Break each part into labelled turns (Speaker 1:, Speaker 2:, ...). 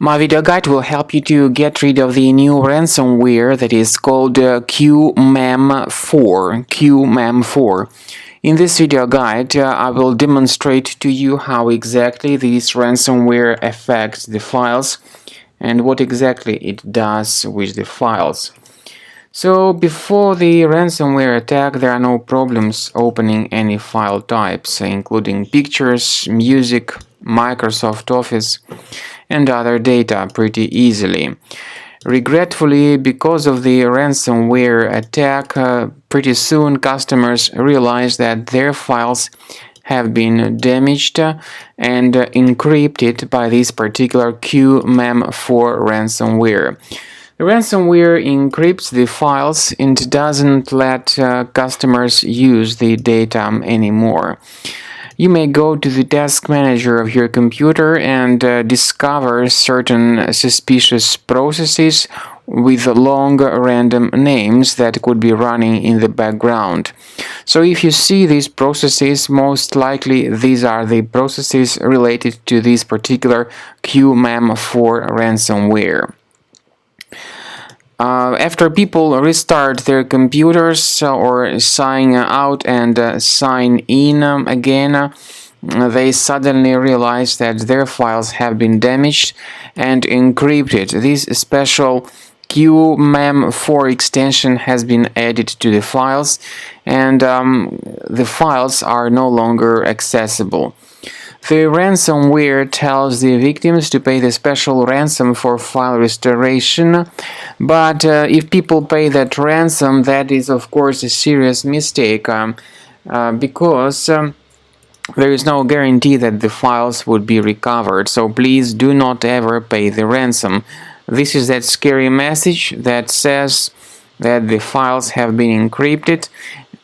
Speaker 1: My video guide will help you to get rid of the new ransomware that is called Qmam4. Qmam4. In this video guide, I will demonstrate to you how exactly this ransomware affects the files and what exactly it does with the files. So, before the ransomware attack, there are no problems opening any file types, including pictures, music, Microsoft Office, and other data pretty easily. Regretfully, because of the ransomware attack, pretty soon customers realize that their files have been damaged and encrypted by this particular Qmam4 ransomware. The ransomware encrypts the files and doesn't let customers use the data anymore. You may go to the task manager of your computer and discover certain suspicious processes with long random names that could be running in the background. So if you see these processes, most likely these are the processes related to this particular Qmam4 ransomware. After people restart their computers or sign out and sign in again, they suddenly realize that their files have been damaged and encrypted. This special Qmam4 extension has been added to the files, and the files are no longer accessible. The ransomware tells the victims to pay the special ransom for file restoration, but if people pay that ransom, that is of course a serious mistake because there is no guarantee that the files would be recovered, so please do not ever pay the ransom. This is that scary message that says that the files have been encrypted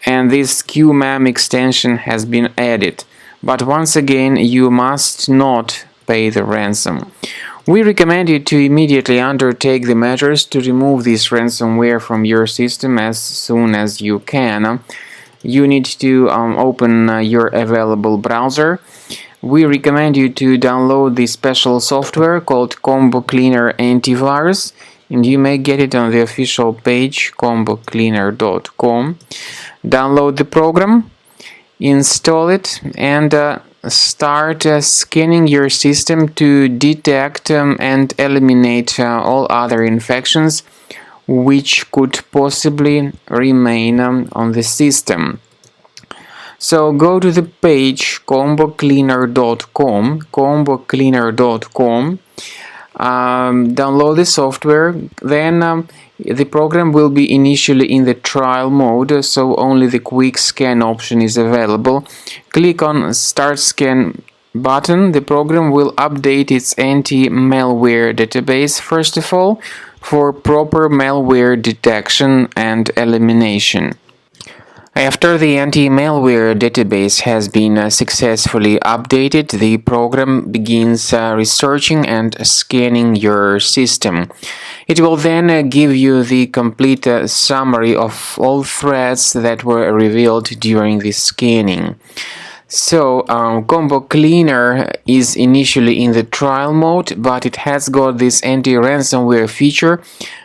Speaker 1: and this Qmam extension has been added. But once again, you must not pay the ransom. We recommend you to immediately undertake the measures to remove this ransomware from your system as soon as you can. You need to open your available browser. We recommend you to download the special software called Combo Cleaner Antivirus, and you may get it on the official page combocleaner.com. Download the program, install it, and start scanning your system to detect and eliminate all other infections which could possibly remain on the system. So go to the page combocleaner.com, download the software, then the program will be initially in the trial mode, so only the quick scan option is available. Click on Start Scan button. The program will update its anti-malware database first of all for proper malware detection and elimination. After the anti-malware database has been successfully updated, the program begins researching and scanning your system. It will then give you the complete summary of all threats that were revealed during the scanning. So, Combo Cleaner is initially in the trial mode, but it has got this anti-ransomware feature,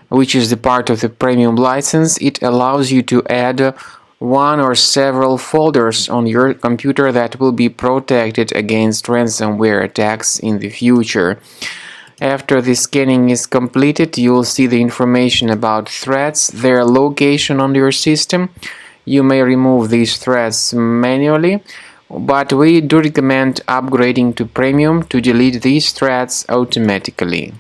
Speaker 1: which is the part of the premium license. It allows you to add one or several folders on your computer that will be protected against ransomware attacks in the future. After the scanning is completed, you will see the information about threats, their location on your system. You may remove these threats manually, but we do recommend upgrading to premium to delete these threats automatically.